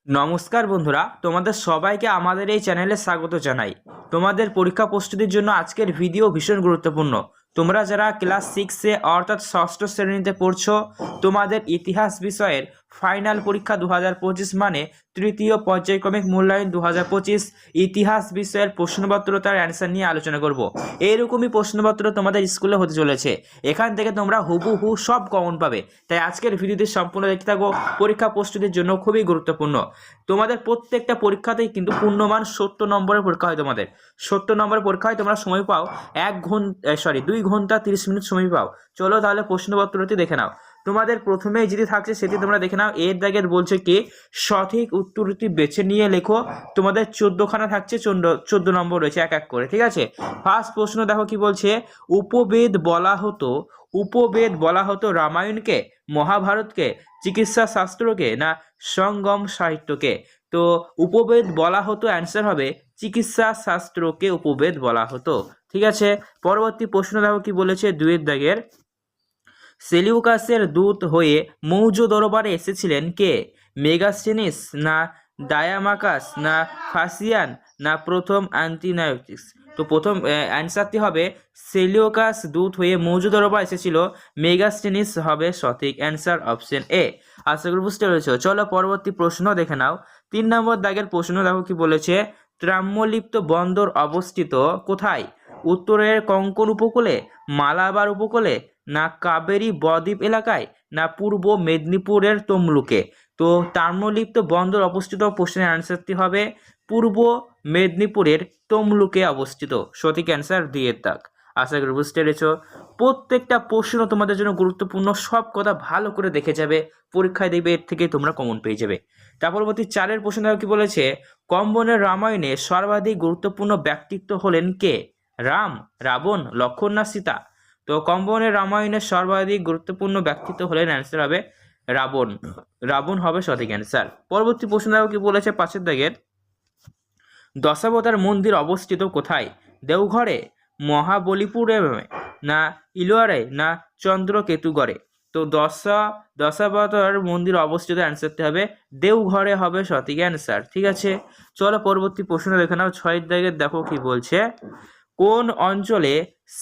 নমস্কার বন্ধুরা, তোমাদের সবাইকে আমাদের এই চ্যানেলে স্বাগত জানাই। তোমাদের পরীক্ষা প্রস্তুতির জন্য আজকের ভিডিও ভীষণ গুরুত্বপূর্ণ। তোমরা যারা ক্লাস 6-এ অর্থাৎ ষষ্ঠ শ্রেণীতে পড়ছো, তোমাদের ইতিহাস বিষয়ের ফাইনাল পরীক্ষা 2025 মানে তৃতীয় পর্যায়ক্রমিক মূল্যায়ন 2025 ইতিহাস বিষয়ের প্রশ্নপত্র তার অ্যান্সার নিয়ে আলোচনা করব। এইরকমই প্রশ্নপত্র তোমাদের স্কুলে হতে চলেছে। এখান থেকে তোমরা হুবহু সব কমন পাবে। তাই আজকের ভিডিওটি সম্পূর্ণ দেখতে থাকো, পরীক্ষা প্রস্তুতির জন্য খুবই গুরুত্বপূর্ণ। তোমাদের প্রত্যেকটা পরীক্ষাতেই কিন্তু পূর্ণমান 70 নম্বরের পরীক্ষা হয়। তোমাদের 70 নম্বরের পরীক্ষা হয়, তোমরা সময় পাও 2 ঘন্টা 30 মিনিট সময় পাও। চলো তাহলে প্রশ্নপত্রটি দেখে নাও। তোমাদের প্রথমেই যেটি থাকছে সেটি তোমরা দেখে নাও। এর দাগের বলছে কি সঠিক উত্তরটি বেছে নিয়ে লেখো। তোমাদের 14খানা থাকছে, 14 নম্বর রয়েছে এক এক করে, ঠিক আছে। ফার্স্ট প্রশ্ন দেখো কি বলছে। উপবেদ বলা হতো রামায়ণকে, মহাভারতকে, চিকিৎসা শাস্ত্রকে না সঙ্গম সাহিত্যকে? তো উপবেদ বলা হতো, অ্যান্সার হবে চিকিৎসা শাস্ত্রকে উপবেদ বলা হতো, ঠিক আছে। পরবর্তী প্রশ্ন দেখো কি বলেছে 2-এর দাগের। সেলিউকাসের দূত হয়ে মৌর্য দরবারে এসেছিলেন কে? মেগাস্থেনিস না ডায়ামাকাস না ফাসিয়ান না প্রথম অ্যান্টিনায়োটিস? তো প্রথম অ্যান্সারটি হবে সেলিউকাস দূত হয়ে মৌর্য দরবারে এসেছিল, মেগাস্থেনিস হবে সঠিক অ্যান্সার, অপশন এ। আশা করি বুঝতে পেরেছো। চলো পরবর্তী প্রশ্ন দেখে নাও। 3 নম্বর দাগের প্রশ্ন দেখো কি বলেছে। ত্রাম্যলিপ্ত বন্দর অবস্থিত কোথায়? উত্তরের কঙ্কন উপকূলে, মালাবার উপকূলে না কাবেরী বদ্বীপ এলাকায় না পূর্ব মেদিনীপুরের তমলুকে? তো তাম্রলিপ্ত বন্দর অবস্থিত প্রশ্নের অ্যান্সারটি হবে পূর্ব মেদিনীপুরের তমলুকে অবস্থিত, সঠিক অ্যান্সার দিয়ে দাগ। আশা করি বুঝতে পেরেছ। প্রত্যেকটা প্রশ্ন তোমাদের জন্য গুরুত্বপূর্ণ, সব কথা ভালো করে দেখে যাবে, পরীক্ষায় দেখবে এর থেকে তোমরা কমন পেয়ে যাবে। তার পরবর্তী 4-এর প্রশ্ন কি বলেছে। কম্বনের রামায়ণে সর্বাধিক গুরুত্বপূর্ণ ব্যক্তিত্ব হলেন কে? রাম, রাবণ, লক্ষ্মণ না সীতা? তো কম্বনের রামায়ণের সর্বাধিক গুরুত্বপূর্ণ ব্যক্তিত্ব হলেন, অ্যান্সার হবে রাবণ। রাবণ হবে সঠিক অ্যান্সার। পরবর্তী প্রশ্ন কি বলেছে 5-এর দাগের। দশাবতার মন্দির অবস্থিত কোথায়? দেওঘরে, মহাবলীপুরে না ইলোয়ারে না চন্দ্রকেতুগড়ে? তো দশাবতার মন্দির অবস্থিত, অ্যান্সারটি হবে দেওঘরে হবে সঠিক অ্যান্সার, ঠিক আছে। চলো পরবর্তী প্রশ্ন দেখে নাও। 6-এর দাগের দেখো কি বলছে। কোন অঞ্চলে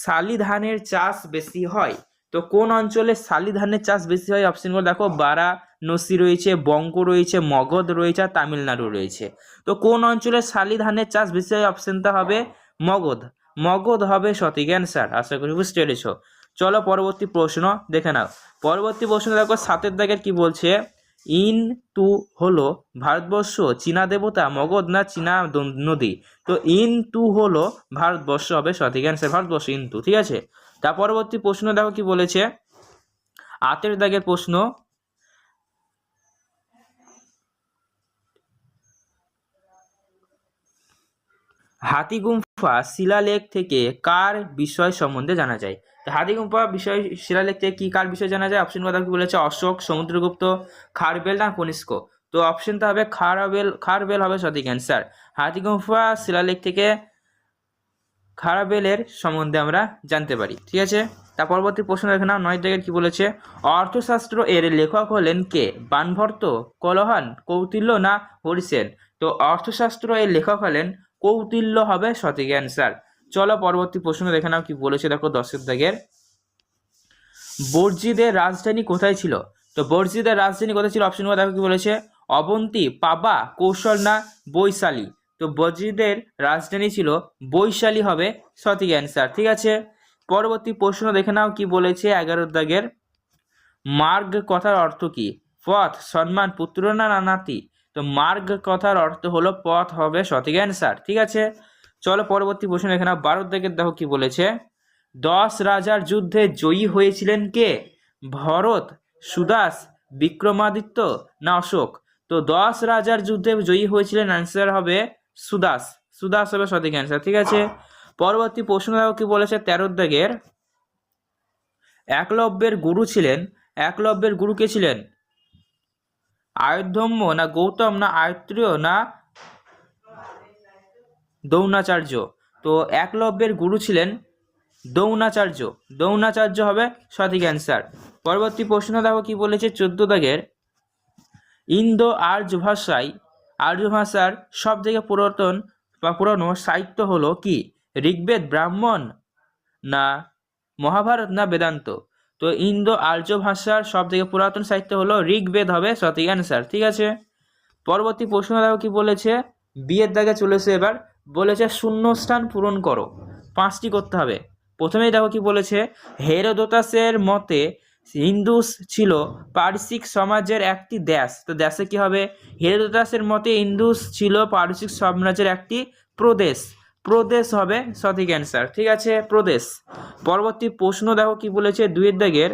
শালি ধানের চাষ বেশি হয়? তো কোন অঞ্চলে শালি ধানের চাষ বেশি হয়? অপশনগুলো দেখো, বারাণসী রয়েছে, বঙ্গ রয়েছে, মগধ রয়েছে, আর তামিলনাড়ু রয়েছে। তো কোন অঞ্চলে শালি ধানের চাষ বেশি হয়? অপশনটা হবে মগধ। মগধ হবে সঠিক অ্যান্সার। আশা করি বুঝতে পেরেছো। চলো পরবর্তী প্রশ্ন দেখে নাও। পরবর্তী প্রশ্ন দেখো 7-এর দাগের কি বলছে। ইন-টু হলো ভারতবর্ষ, চীনা দেবতা, মগধ না চীনা নদী? তো ইন-টু হলো ভারতবর্ষ হবে সঠিক অ্যান্সার, ভারতবর্ষ ইন-টু, ঠিক আছে। তার পরবর্তী প্রশ্ন দেখো কি বলেছে। 8-এর দাগের প্রশ্ন। হাতিগুম্ফা শিলালেখ থেকে কার বিষয় সম্বন্ধে জানা যায়? হাতিগুম্ফা বিষয় শিলালেখ থেকে কি কার বিষয় জানা যায়? অপশন কথা কি বলেছে। অশোক, সমুদ্রগুপ্ত, খারবেল না কনিষ্ক? তো অপশনটা হবে খারবেল হবে সঠিক অ্যান্সার। হাতিগুম্ফা শিলালেখ থেকে খারবেলের সম্বন্ধে আমরা জানতে পারি, ঠিক আছে। তার পরবর্তী প্রশ্ন দেখে নাও। 9 দাগের কি বলেছে। অর্থশাস্ত্র এর লেখক হলেন কে? বাণভট্ট, কলহান, কৌটিল্য না হরিসেন? তো অর্থশাস্ত্র এর লেখক হলেন কৌটিল্য হবে সঠিক অ্যান্সার। চলো পরবর্তী প্রশ্ন দেখে নাও কি বলেছে। দেখো 10-এর দাগের। বর্জিদের রাজধানী কোথায় ছিল? তো বর্জিদের রাজধানী কোথায় ছিল? অপশনগুলো দেখো কি বলেছে। অবন্তী, পাবা, কৌশল না বৈশালী? তো বর্জিদের রাজধানী ছিল বৈশালী হবে সঠিক অ্যান্সার, ঠিক আছে। পরবর্তী প্রশ্ন দেখে নাও কি বলেছে 11-এর দাগের। মার্গ কথার অর্থ কি? পথ, সম্মান, পুত্র না নাতি? তো মার্গ কথার অর্থ হলো পথ হবে সঠিক অ্যান্সার, ঠিক আছে। চলো পরবর্তী প্রশ্ন দেখে নাও 12 দাগের দেখো কি বলেছে। 10 রাজার যুদ্ধে জয়ী হয়েছিলেন কে? ভরত, সুদাস, বিক্রমাদিত্য না অশোক? তো 10 রাজার যুদ্ধে জয়ী হয়েছিলেন, অ্যান্সার হবে সুদাস। সুদাস হবে সঠিক অ্যান্সার, ঠিক আছে। পরবর্তী প্রশ্ন দেখো কি বলেছে 13 দাগের। একলব্যের গুরু কে ছিলেন? আয়ুধম্য না গৌতম না আয়ত্রীয় না দ্রোণাচার্য? তো একলব্যের গুরু ছিলেন দ্রোণাচার্য। দ্রোণাচার্য হবে সঠিক অ্যান্সার। পরবর্তী প্রশ্ন দেখো কি বলেছে 14 দাগের। ইন্দো আর্য ভাষায় আর্য ভাষার সব থেকে পুরাতন বা পুরনো সাহিত্য হলো কি? ঋগ্বেদ, ব্রাহ্মণ, না মহাভারত, না বেদান্ত? তো ইন্দো আর্য ভাষার সব থেকে পুরাতন সাহিত্য হলো ঋগ্বেদ হবে সঠিক অ্যান্সার। ঠিক আছে, পরবর্তী প্রশ্ন দেখো কি বলেছে, বিয়ের দাগে চলেছে। এবার বলেছে শূন্যস্থান পূরণ করো, 5টি করতে হবে। প্রথমেই দেখো কি বলেছে, হেরোদোতাসের মতে ইন্দুস ছিল পারসিক সমাজের একটি দেশ। তো দেশে কি হবে? হেরোদোতাসের মতে ইন্দুস ছিল পারসিক সাম্রাজ্যের একটি প্রদেশ। প্রদেশ হবে সঠিক অ্যান্সার। ঠিক আছে, প্রদেশ। পরবর্তী প্রশ্ন দেখো কি বলেছে, 2 দাগের,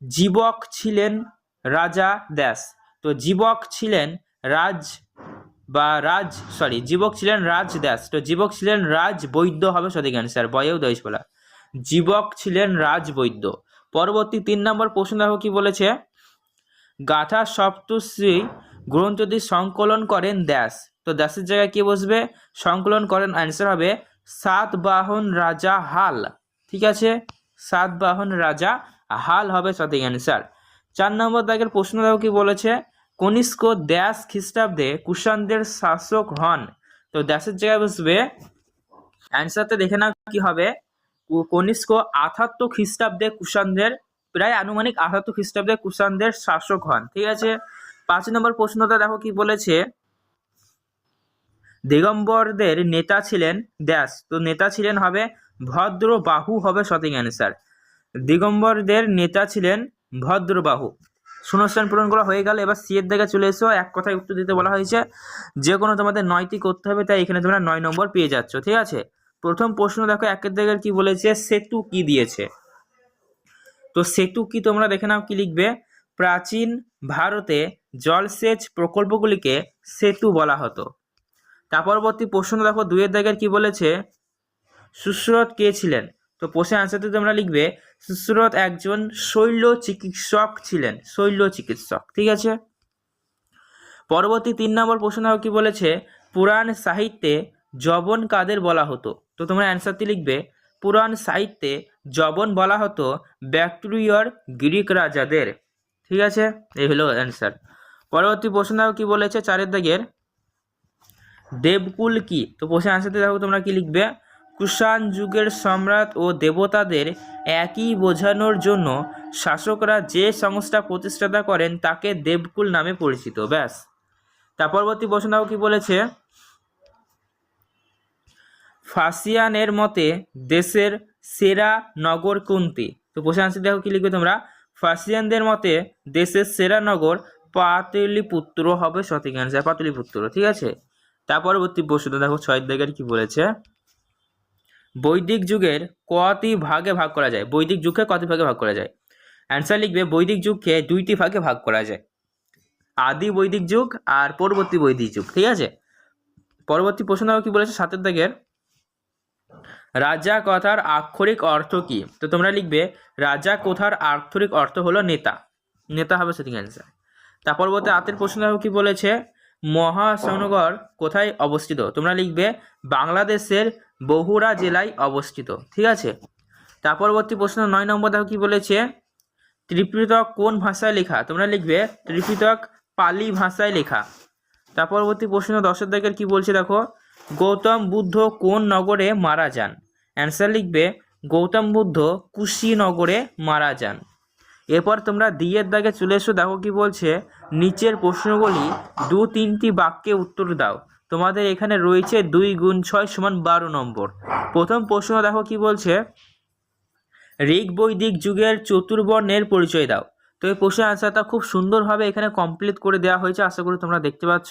জীবক ছিলেন রাজা দেশ। তো জীবক ছিলেন জীবক ছিলেন রাজ দেশ। তো জীবক ছিলেন রাজ বৈদ্য হবে সঠিক অ্যান্সার। বয়েও দেশ বলা, জীবক ছিলেন রাজ বৈদ্য। পরবর্তী 3 নম্বর প্রশ্ন দেখো কি বলেছে, গাথা সপ্তর্ষি গ্রন্থটি সংকলন করেন দেশ। তো দেশের জায়গায় কি বসবে? সংকলন করেন, অ্যান্সার হবে সাতবাহন রাজা হাল। ঠিক আছে, সাতবাহন রাজা হাল হবে সঠিক অ্যান্সার। 4 নম্বর দাগের প্রশ্ন দেখো কি বলেছে, কনিষ্ক দেশ খ্রিস্টাব্দে কুষাণদের শাসক হন। তো দেশের জায়গায় বসবে, অ্যান্সারটা দেখে নাও কি হবে, কনিষ্ক 78 খ্রিস্টাব্দে কুষাণদের, প্রায় আনুমানিক 78 খ্রিস্টাব্দে কুষাণদের শাসক হন। ঠিক আছে, 5 নম্বর প্রশ্নটা দেখো কি বলেছে, দিগম্বরদের নেতা ছিলেন দেশ। তো নেতা ছিলেন হবে ভদ্রবাহু হবে সঠিক অ্যান্সার। দিগম্বরদের নেতা ছিলেন ভদ্রবাহু। শূন্যস্থান পূরণ করা হয়ে গেল। এবার সি এর দিকে চলে এসো। এক কথায় উত্তর দিতে বলা হয়েছে, যে কোনো তোমাদের 9টি করতে হবে, তাই এখানে তোমরা 9 নম্বর পেয়ে যাচ্ছ। ঠিক আছে, প্রথম প্রশ্ন দেখো 1 দাগের কি বলেছে, সেতু কি দিয়েছে। তো সেতু কি তোমরা দেখে নাও কি লিখবে, প্রাচীন ভারতে জলসেচ প্রকল্পগুলিকে সেতু বলা হতো। তার পরবর্তী প্রশ্ন দেখো 2 দাগের কি বলেছে, সুশ্রুত কে ছিলেন। তো প্রশ্নের আনসারতে তোমরা লিখবে, সুশ্রুত একজন শৈল্য চিকিৎসক ছিলেন, শৈল্য চিকিৎসক। ঠিক আছে, পরবর্তী 3 নম্বর প্রশ্ন দেখো কি বলেছে, পুরাণ সাহিত্যে যবন কাদের বলা হতো। তো তোমরা অ্যান্সারটি লিখবে, পুরাণ সাহিত্যে যবন বলা হতো ব্যাকট্রিয়র গ্রিক রাজাদের। ঠিক আছে, এই হলো অ্যান্সার। পরবর্তী প্রশ্ন দেখো কি বলেছে, 4 দাগের, দেবকুল কি। তো প্রশ্নের আনসারতে দেখো তোমরা কি লিখবে, কুষাণ যুগের সম্রাট ও দেবতাদের একই বোঝানোর জন্য শাসকরা যে সংস্থা প্রতিষ্ঠাতা করেন তাকে দেবকুল নামে পরিচিত। ব্যাস। তার পরবর্তী প্রশ্ন দেখো কি বলেছে, ফাসিয়ানের মতে দেশের সেরা নগর কোনটি। তো প্রশ্নের আনসার দেখো কি লিখবে তোমরা, ফাসিয়ানদের মতে দেশের সেরা নগর পাটলিপুত্র হবে সঠিক অ্যান্সার, পাটলিপুত্র। ঠিক আছে, তার পরবর্তী প্রশ্ন দেখো 6 দাগের কি বলেছে, বৈদিক যুগের কটি ভাগে ভাগ করা যায়। বৈদিক যুগকে কটি ভাগে ভাগ করা যায়? অ্যান্সার লিখবে, বৈদিক যুগকে 2টি ভাগে ভাগ করা যায়, আদি বৈদিক যুগ আর পরবর্তী বৈদিক যুগ। ঠিক আছে, পরবর্তী প্রশ্ন দেখো কি বলেছে 7 দাগের, রাজা কথার আক্ষরিক অর্থ কি। তো তোমরা লিখবে, রাজা কথার আক্ষরিক অর্থ হলো নেতা, নেতা হবে সঠিক অ্যান্সার। তার পরবর্তী 8 প্রশ্ন দেখো কি বলেছে, মহাসনগর কোথায় অবস্থিত। তোমরা লিখবে, বাংলাদেশের বগুড়া জেলায় অবস্থিত। ঠিক আছে, তার পরবর্তী প্রশ্ন 9 নম্বর দেখো কি বলেছে, ত্রিপিটক কোন ভাষায় লেখা। তোমরা লিখবে, ত্রিপিটক পালি ভাষায় লেখা। তার পরবর্তী প্রশ্ন 10 দাগের কি বলছে দেখো, গৌতম বুদ্ধ কোন নগরে মারা যান। অ্যান্সার লিখবে, গৌতম বুদ্ধ কুশীনগরে মারা যান। এরপর তোমরা দিয়ের দাগে চলে এসো। দেখো কি বলছে, নিচের প্রশ্নগুলি 2-3টি বাক্যে উত্তর দাও। তোমাদের এখানে রয়েছে 2 গুণ 6 সমান 12 নম্বর। প্রথম প্রশ্ন দেখো কি বলছে, ঋগ বৈদিক যুগের চতুর্বর্ণের পরিচয় দাও। তো এই প্রশ্নের আনসারটা খুব সুন্দরভাবে এখানে কমপ্লিট করে দেওয়া হয়েছে, আশা করি তোমরা দেখতে পাচ্ছ।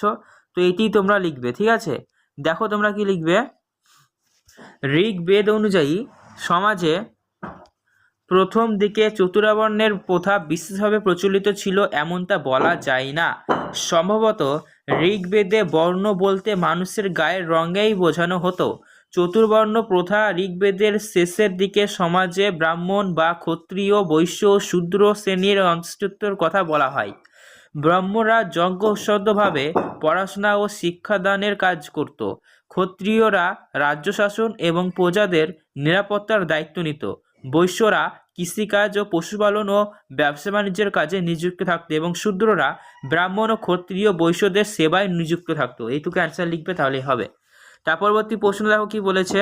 তো এটি তোমরা লিখবে। ঠিক আছে, দেখো তোমরা কি লিখবে, ঋগ্বেদ অনুযায়ী সমাজে প্রথম দিকে চতুর্বর্ণের প্রথা বিশেষভাবে প্রচলিত ছিল এমনটা বলা যায় না। সম্ভবত ঋগ্বেদে বর্ণ বলতে মানুষের গায়ের রঙেই বোঝানো হতো। চতুর্বর্ণ প্রথা ঋগ্বেদের শেষের দিকে সমাজে ব্রাহ্মণ বা ক্ষত্রিয়, বৈশ্য ও শূদ্র শ্রেণীর অস্তিত্বের কথা বলা হয়। ব্রাহ্মণরা যজ্ঞবদ্ধভাবে পড়াশোনা ও শিক্ষাদানের কাজ করত। ক্ষত্রিয়রা রাজ্য শাসন এবং প্রজাদের নিরাপত্তার দায়িত্ব নিত। বৈশ্যরা কৃষিকাজ ও পশুপালন ও ব্যবসা বাণিজ্যের কাজে নিযুক্ত থাকতো এবং শূদ্ররা ব্রাহ্মণ ও ক্ষত্রিয় বৈশ্যদের সেবায় নিযুক্ত থাকতো। এইটুকু অ্যান্সার লিখবে তাহলেই হবে। তার পরবর্তী প্রশ্ন দেখো কি বলেছে,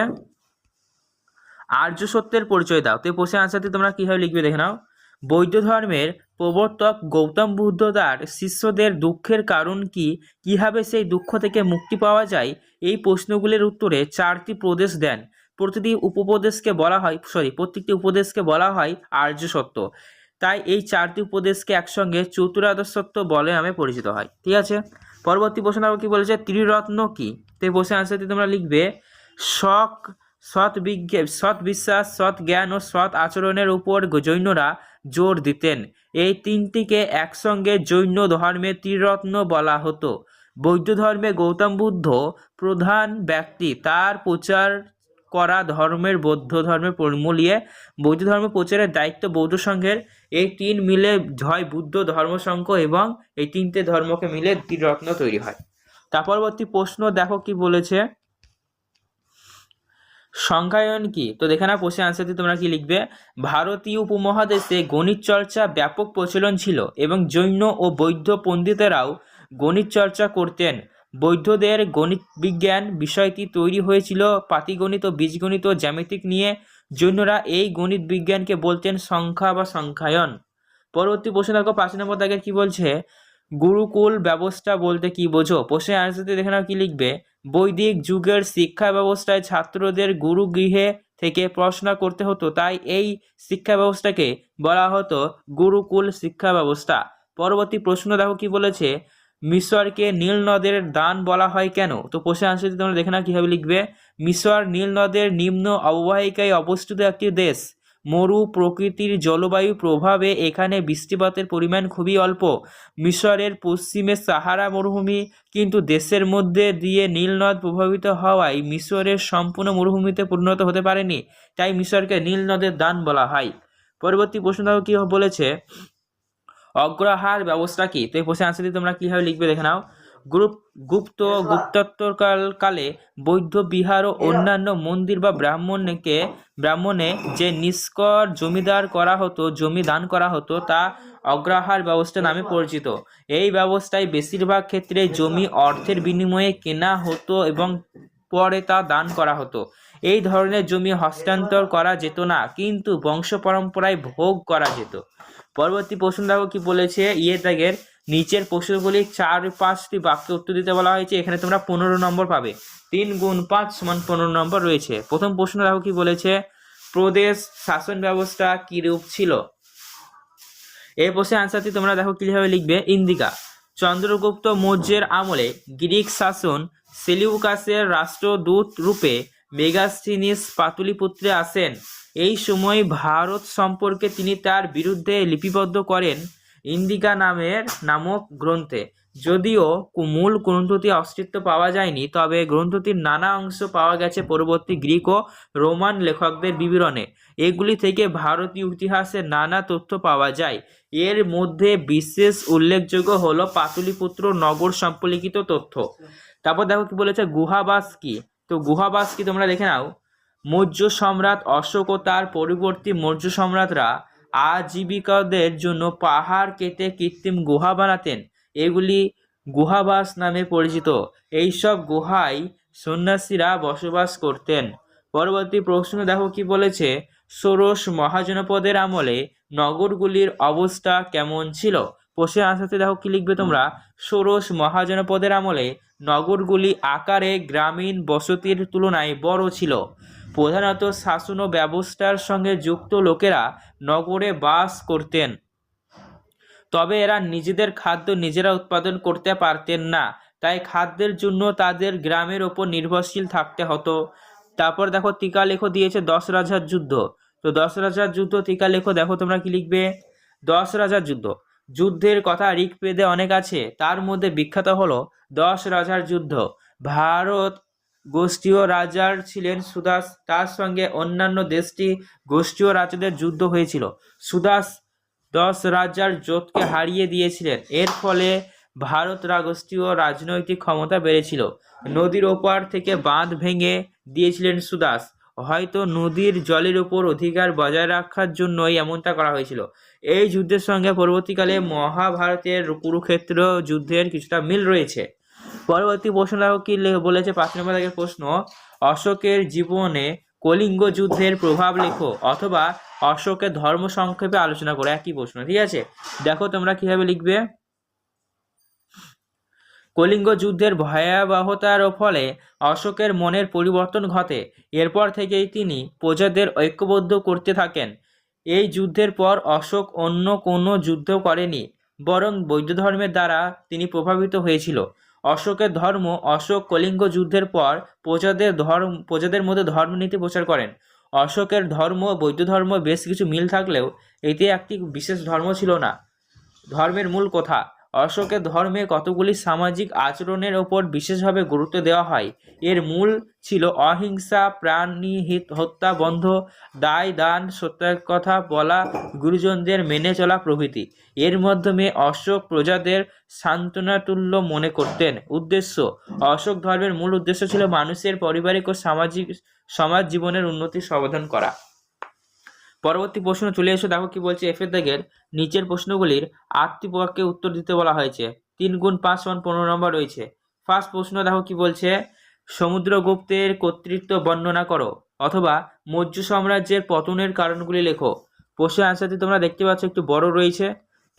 আর্য সত্যের পরিচয় দাও। তো এই প্রশ্নের আনসারটি তোমরা কীভাবে লিখবে দেখে নাও। বৌদ্ধ ধর্মের প্রবর্তক গৌতম বুদ্ধ তার শিষ্যদের দুঃখের কারণ কি, কিভাবে সেই দুঃখ থেকে মুক্তি পাওয়া যায়, এই প্রশ্নগুলির উত্তরে 4টি প্রদেশ দেন। প্রত্যেকটি উপদেশকে বলা হয় আর্য সত্য। তাই এই 4টি উপদেশকে একসঙ্গে চতুরার্য সত্য বলে নামে পরিচিত হয়। ঠিক আছে, পরবর্তী প্রশ্ন কি বলেছে, ত্রিরত্ন কি। তো এই প্রশ্নের আনসারটি তোমরা লিখবে, সৎ বিশ্বাস, সৎ জ্ঞান ও সৎ আচরণের উপর জৈনরা জোর দিতেন। এই তিনটিকে একসঙ্গে জৈন ধর্মে ত্রিরত্ন বলা হতো। বৌদ্ধ ধর্মে গৌতম বুদ্ধ প্রধান ব্যক্তি, তার প্রচার করা ধর্মের বৌদ্ধ ধর্মের মূলিয়ে বৌদ্ধ ধর্ম প্রচারের দায়িত্ব বৌদ্ধ সংঘের। এই তিন মিলে হয় বুদ্ধ ধর্মসংঘ এবং এই তিনটে ধর্মকে মিলে ত্রিরত্ন তৈরি হয়। তার পরবর্তী প্রশ্ন দেখো কি বলেছে, সংখ্যায়ন কি। তো দেখে না প্রশ্নের আনসারটি তোমরা কি লিখবে, ভারতীয় উপমহাদেশে গণিত চর্চা ব্যাপক প্রচলন ছিল এবং জৈন ও বৌদ্ধ পণ্ডিতেরাও গণিত চর্চা করতেন। বৌদ্ধদের গণিত বিজ্ঞান বিষয়টি তৈরি হয়েছিল পাটিগণিত ও বীজগণিত ও জ্যামিতিক নিয়ে। জৈনরা এই গণিত বিজ্ঞানকে বলতেন সংখ্যা বা সংখ্যায়ন। পরবর্তী প্রশ্ন দেখো 5 নম্বর দাগের কি বলছে, গুরুকুল ব্যবস্থা বলতে কি বোঝো। প্রশ্নের আনসারটি দেখে নাও কি লিখবে, বৈদিক যুগের শিক্ষা ব্যবস্থায় ছাত্রদের গুরুগৃহে থেকে পড়াশোনা করতে হতো, তাই এই শিক্ষা ব্যবস্থাকে বলা হতো গুরুকুল শিক্ষা ব্যবস্থা। পরবর্তী প্রশ্ন দেখো কি বলেছে, মিশরকে নীল নদের দান বলা হয় কেন। তো প্রশ্নের আনসারটি তোমরা দেখে নাও কিভাবে লিখবে, মিশর নীল নদের নিম্ন অববাহিকায় অবস্থিত একটি দেশ। মরু প্রকৃতির জলবায়ু প্রভাবে এখানে বৃষ্টিপাতের পরিমাণ খুবই অল্প। মিশরের পশ্চিমে সাহারা মরুভূমি, কিন্তু দেশের মধ্যে দিয়ে নীল নদ প্রভাবিত হওয়ায় মিশরের সম্পূর্ণ মরুভূমিতে পরিণত হতে পারেনি, তাই মিশরকে নীল নদের দান বলা হয়। পরবর্তী প্রশ্ন কি বলেছে, অগ্রহার ব্যবস্থা কি। তো এই প্রশ্নের আনসারটি তোমরা কিভাবে লিখবে দেখে নাও। গুপ্তোত্তরকালে বৌদ্ধ বিহার ও অন্যান্য মন্দির বা ব্রাহ্মণে যে নিষ্কর জমি দান করা হতো তা অগ্রহার ব্যবস্থা নামে পরিচিত। এই ব্যবস্থায় বেশিরভাগ ক্ষেত্রে জমি অর্থের বিনিময়ে কেনা হতো এবং পরে তা দান করা হতো। এই ধরনের জমি হস্তান্তর করা যেত না, কিন্তু বংশ পরম্পরায় ভোগ করা যেত। পরবর্তী প্রশ্ন দেখো কি বলেছে, দাগের নিচের প্রশ্নগুলি 4-5টি বাক্যে উত্তর দিতে বলা হয়েছে। এখানে তোমরা 15 নম্বর পাবে। 3 × 5 = 15 নম্বর রয়েছে। প্রথম প্রশ্ন দেখো কি বলেছে, প্রদেশ শাসন ব্যবস্থা কিরূপ ছিল। এই প্রশ্নের আনসারটি তোমরা দেখো কিভাবে লিখবে, ইন্দিকা। চন্দ্রগুপ্ত মৌর্যের আমলে গ্রিক শাসন সেলিউকাসের রাষ্ট্রদূত রূপে মেগাস্থিনিস পাটলিপুত্রে আসেন। এই সময় ভারত সম্পর্কে তিনি তার বিরুদ্ধে লিপিবদ্ধ করেন ইন্দিকা নামক গ্রন্থে। যদিও মূল গ্রন্থটি অস্তিত্ব পাওয়া যায়নি, তবে গ্রন্থটির নানা অংশ পাওয়া গেছে পরবর্তী গ্রিক ও রোমান লেখকদের বিবরণে। এগুলি থেকে ভারতীয় ইতিহাসের নানা তথ্য পাওয়া যায়। এর মধ্যে বিশেষ উল্লেখযোগ্য হলো পাটলিপুত্র নগর সম্পর্কিত তথ্য। তারপর দেখো কি বলেছে, গুহাবাস কি। তো গুহাবাস কি তোমরা দেখে নাও। মৌর্য সম্রাট অশোক ও তার পরবর্তী মৌর্য সম্রাটরা আজীবিকাদের জন্য পাহাড় কেটে কৃত্রিম গুহা বানাতেন। এগুলি গুহাবাস নামে পরিচিত। এইসব গুহায় সন্ন্যাসীরা বসবাস করতেন। পরবর্তী প্রশ্ন দেখো কি বলেছে, ষোড়শ মহাজনপদের আমলে নগরগুলির অবস্থা কেমন ছিল। প্রশ্নের আনসারটি দেখো কি লিখবে তোমরা, ষোড়শ মহাজনপদের আমলে নগরগুলি আকারে গ্রামীণ বসতির তুলনায় বড় ছিল। প্রধানত শাসন ও ব্যবস্থার সঙ্গে যুক্ত লোকেরা নগরে বাস করতেন, তবে এরা নিজেদের খাদ্য নিজেরা উৎপাদন করতে পারতেন না, তাই খাদ্যের জন্য তাদের গ্রামের ওপর নির্ভরশীল থাকতে হতো। তারপর দেখো টিকা লেখো দিয়েছে 10 রাজার যুদ্ধ। তো 10 রাজার যুদ্ধ টিকা লেখো, দেখো তোমরা কি লিখবে, 10 রাজার যুদ্ধ। যুদ্ধের কথা ঋগ্বেদে অনেক আছে, তার মধ্যে বিখ্যাত হলো 10 রাজার যুদ্ধ। ভারত গোষ্ঠীয় রাজার ছিলেন সুদাস, তার সঙ্গে অন্যান্য দেশটি গোষ্ঠীয় রাজাদের যুদ্ধ হয়েছিল। সুদাস 10 রাজার জোটকে হারিয়ে দিয়েছিলেন। এর ফলে ভারত রাষ্ট্রীয় রাজনৈতিক ক্ষমতা বেড়েছিল। নদীর ওপার থেকে বাঁধ ভেঙে দিয়েছিলেন সুদাস। হয়তো নদীর জলের উপর অধিকার বজায় রাখার জন্যই এমনটা করা হয়েছিল। এই যুদ্ধের সঙ্গে পরবর্তীকালে মহাভারতের কুরুক্ষেত্র যুদ্ধের কিছুটা মিল রয়েছে। পরবর্তী প্রশ্নটাও কি বলেছে, 5 নম্বর দাগের প্রশ্ন, অশোকের জীবনে কলিঙ্গ যুদ্ধের প্রভাব লেখো অথবা অশোকের ধর্ম সংক্ষেপে আলোচনা করো। একই প্রশ্ন, ঠিক আছে। দেখো তোমরা কিভাবে লিখবে। কলিঙ্গ যুদ্ধের ভয়াবহতার ফলে অশোকের মনের পরিবর্তন ঘটে। এরপর থেকেই তিনি প্রজাদের ঐক্যবদ্ধ করতে থাকেন। এই যুদ্ধের পর অশোক অন্য কোনো যুদ্ধ করেনি, বরং বৌদ্ধ ধর্মের দ্বারা তিনি প্রভাবিত হয়েছিল। অশোকের ধর্ম, অশোক কলিঙ্গ যুদ্ধের পর প্রজাদের মধ্যে ধর্মনীতি প্রচার করেন। অশোকের ধর্ম বৌদ্ধ ধর্ম বেশ কিছু মিল থাকলেও এতে একটি বিশেষ ধর্ম ছিল না। ধর্মের মূল কথা, অশোকের ধর্মে কতগুলি সামাজিক আচরণের ওপর বিশেষভাবে গুরুত্ব দেওয়া হয়। এর মূল ছিল অহিংসা, প্রাণী হত্যা বন্ধ, দায় দান, সত্যের কথা বলা, গুরুজনদের মেনে চলা প্রভৃতি। এর মাধ্যমে অশোক প্রজাদের সান্ত্বনাতুল্য মনে করতেন। উদ্দেশ্য, অশোক ধর্মের মূল উদ্দেশ্য ছিল মানুষের পারিবারিক ও সমাজ জীবনের উন্নতি সাধন করা। পরবর্তী প্রশ্ন চলে এসে দেখো কি বলছে। এফের দাগের নিচের প্রশ্নগুলির 8টি বাক্যে উত্তর দিতে বলা হয়েছে। 3 × 5 = 15 নম্বর রয়েছে। ফার্স্ট প্রশ্ন দেখো কি বলছে, সমুদ্রগুপ্তের কর্তৃত্ব বর্ণনা করো অথবা মৌর্য সাম্রাজ্যের পতনের কারণগুলি লেখো। প্রশ্নের আনসারটি তোমরা দেখতে পাচ্ছ একটু বড় রয়েছে,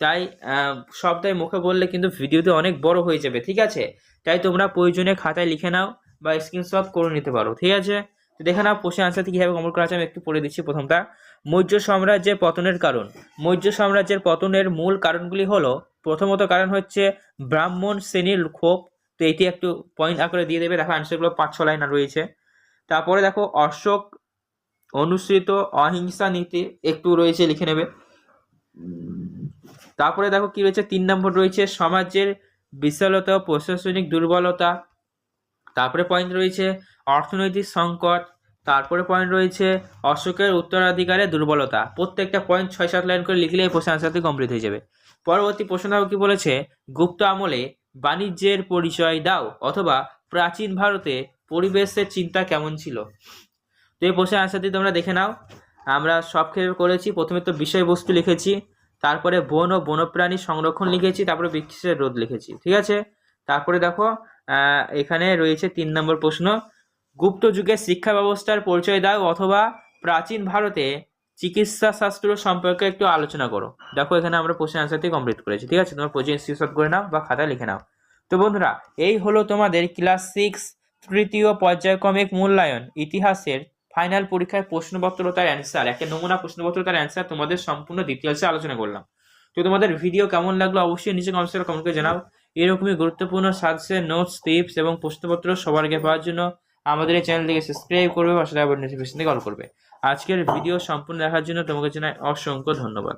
তাই সবটাই মুখে বললে কিন্তু ভিডিওতে অনেক বড় হয়ে যাবে, ঠিক আছে। তাই তোমরা প্রয়োজনে খাতায় লিখে নাও বা স্ক্রিনশট করে নিতে পারো, ঠিক আছে। তো দেখে নাও প্রশ্নের আনসারটি কীভাবে কমপ্লিট করা আছে। আমি একটু পড়ে দিচ্ছি। প্রথমটা, মৌর্য সাম্রাজ্যের পতনের কারণ। মৌর্য সাম্রাজ্যের পতনের মূল কারণগুলি হলো, প্রথমত কারণ হচ্ছে ব্রাহ্মণ শ্রেণীর ক্ষোভ। তো এটি একটু পয়েন্ট আকারে দিয়ে দেবে। দেখো আনসারগুলো 5-6 লাইন রয়েছে। তারপরে দেখো অশোক অনুসৃত অহিংসা নীতি একটু রয়েছে, লিখে নেবে। তারপরে দেখো কি রয়েছে, 3 নম্বর রয়েছে সমাজের বিশালতা ও প্রশাসনিক দুর্বলতা। তারপরে পয়েন্ট রয়েছে অর্থনৈতিক সংকট। তারপরে পয়েন্ট রয়েছে অশোকের উত্তরাধিকারের দুর্বলতা। প্রত্যেকটা পয়েন্ট 6-7 লাইন করে লিখলে এই প্রশ্ন আনসারটি কমপ্লিট হয়ে যাবে। পরবর্তী প্রশ্নটাও কি বলেছে, গুপ্ত আমলে বাণিজ্যের পরিচয় দাও অথবা প্রাচীন ভারতে পরিবেশের চিন্তা কেমন ছিল। তো এই প্রশ্নের আনসারটি তোমরা দেখে নাও। আমরা সব ক্ষেত্রে করেছি। প্রথমে তো বিষয়বস্তু লিখেছি, তারপরে বন ও বন্যপ্রাণী সংরক্ষণ লিখেছি, তারপরে বৃক্ষের রোধ লিখেছি, ঠিক আছে। তারপরে দেখো এখানে রয়েছে 3 নম্বর প্রশ্ন, গুপ্ত যুগের শিক্ষা ব্যবস্থার পরিচয় দাও অথবা প্রাচীন ভারতে চিকিৎসা শাস্ত্র সম্পর্কে একটু আলোচনা করো। দেখো এখানে আমরা প্রশ্নের আনসারটি কমপ্লিট করেছি, ঠিক আছে। তোমরা প্রয়োজন স্ক্রিনশট করে নাও বা খাতায় লিখে নাও। তো বন্ধুরা, এই হলো তোমাদের ক্লাস 6 তৃতীয় পর্যায়ক্রমিক মূল্যায়ন ইতিহাসের ফাইনাল পরীক্ষায় প্রশ্নপত্র তার অ্যান্সার, একটা নমুনা প্রশ্নপত্র তার অ্যান্সার তোমাদের সম্পূর্ণ ডিটেলসে আলোচনা করলাম। তো তোমাদের ভিডিও কেমন লাগলো অবশ্যই নিচে কমেন্ট করে জানাও। এরকমই গুরুত্বপূর্ণ সাজেশন, নোটস, টিপস এবং প্রশ্নপত্র সবার আগে পাওয়ার জন্য আমাদের এই চ্যানেলটিকে সাবস্ক্রাইব করবে, পাশে নোটিফিকেশন দিয়ে কল করবে। আজকের ভিডিও সম্পূর্ণ দেখার জন্য তোমাকে জানাই অসংখ্য ধন্যবাদ।